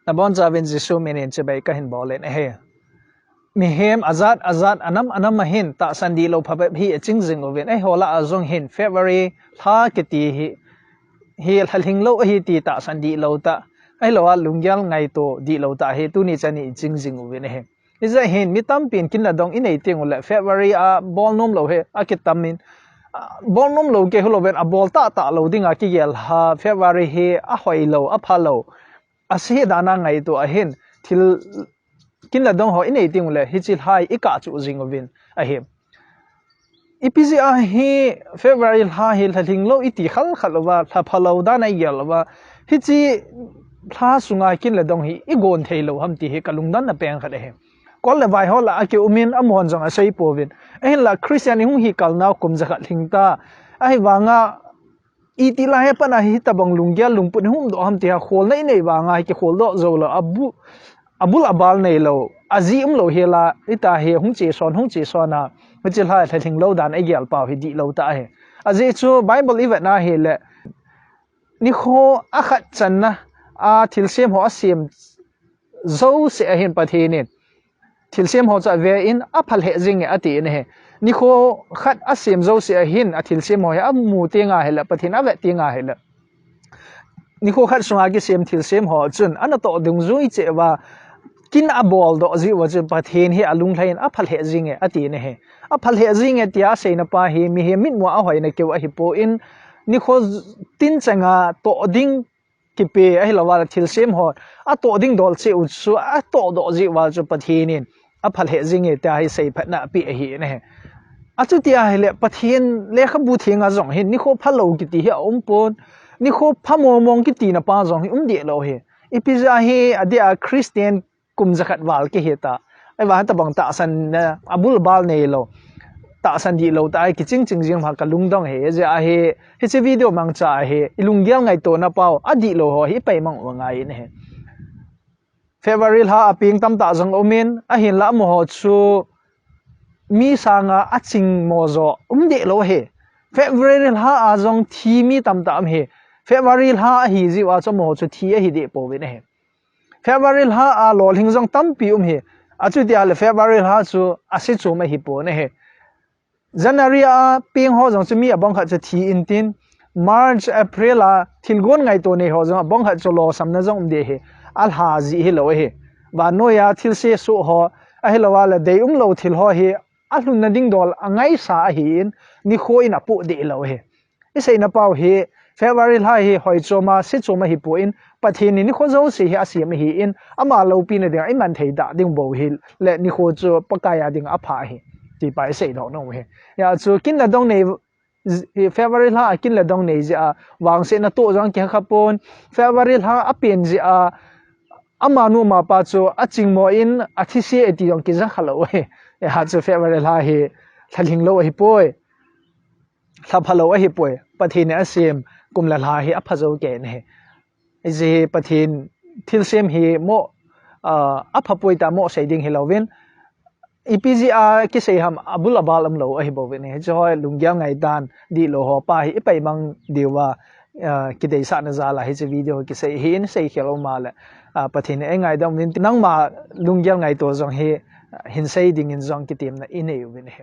na bon zawin jisu menin chebai ka hin bolen he mi hem azat anam mahin ta sandi lo phabe hi chingjing oven ai hola azong hin February tha kiti hi halhing lo hi ti ta sandi lo ta ai lo lungyal ngai to di lo ta he tu ni chani chingjing oven he iza hin mitam pin kin la dong inei ting ula February a bol nom lo he a kitamin bol nom lo ke huloven a bol ta lo dinga ki gel ha February he a hoi lo a phalo a se dana ngai to a hin thil kin la dong ho inei ting ula hi chil hai ika chu jing ovin a he ipga hi February ha hi thing lo iti khal khalwa tha phalo da nai gel wa hi chi tha sunga kin la dong hi igon theilo ham ti he kalungdan na peng khade he kol le vai hola ake umin amon jong a sei povin en la Christian hung hi kalna kum zakha thingta ai wanga iti la he pana hi tabang lungyal lungpun hum do ham ti ha khol nei nei wanga ki khol do zo la abul abal nei lo azi lo hela ita he hung che son na chil ha thing lo dan ai gyal paw hi di lo ta he azi chu Bible iwa na he le ni kho a khat chan na a thil sem ho asem zo se a hin pathin thilsem ho cha ve in a phal he jing ati ne he ni kho khat asem zo se hin a thilsem ho a mu tenga hela pathina ve tenga hela ni kho khat sunga gi sem thilsem ho chun ana to dung zui che wa kin a bol do ji wa che pathin he alung thain a phal he jing ati ne he a phal he jing tia se na pa he mi he min mo a hoi na ke wa hi po in ni kho tin changa to ding kipe ai lawa thilsem ho a to ding dol che u su a to do ji wa che pathinin a phal he jing ta hi sei phatna pi a hi ne he a chu tia hi le pathin le kha bu thinga jong hin ni kho phalo ki ti hi pon ni kho phamo mong ki ti na pa jong hi de lo he ipija hi adia Christian kum zakhat wal ki heta ai wa ta bang ta san abul bal nei lo ta san di lo ta ki ching jing ha ka lungdong he je a he chi video mang cha he ilungyal ngai to na pau adi lo ho hi pai mang ngai ne he February ha aping tam ta jong omin a hin la mo ho chu mi sanga aching mozo de lo he February ha a jong thi mi tam ta am he February ha hi ji wa cho mo chu thi a hi de po we ne he February ha a lol hing jong tam pi he a chu dia le February ha chu a si chu ma hi po ne he January a ping ho jong chu mi abong kha chu thi in tin March April a thilgon ngai to ne ho jong abong kha chu lo sam na jong de he al ha ji hi lo he ba no ya thil se su ho a hi lo wa la de lo thil ho hi a hlun na ding dol angai sa hi in ni kho in a pu de lo he isei na pau hi February ha hi hoi choma si choma hi pu in pathin ni kho zo si hi asiam hi in ama lo pi na ding ai man thei da ding bo hi le ni kho chu pakaya ding a pha hi ti pai sei do no he ya chu kin la dong nei February ha kin la dong nei ja wang se na to jang ke khapon February ha a pen ji a amanu ma pa chu aching mo in athi se eti dong ki ja khalo he ya chu February ha hi thaling lo hi poi thaphalo hi poi pathin asem kumla la hi a phazo ke ne he je pathin thil sem hi mo a phapoi ta mo sei ding hi lovin ipga ki sei ham abul abal am lo hi bo ne joy lungyang ngai dan di lo ho pa hi pai mang diwa ki dei sa na za la hi che video ki sei hin sei khelo ma la pathin e ngai dam nin nang ma lungyang ngai to jong he hin sei ding in jong ki tim na ine yu ne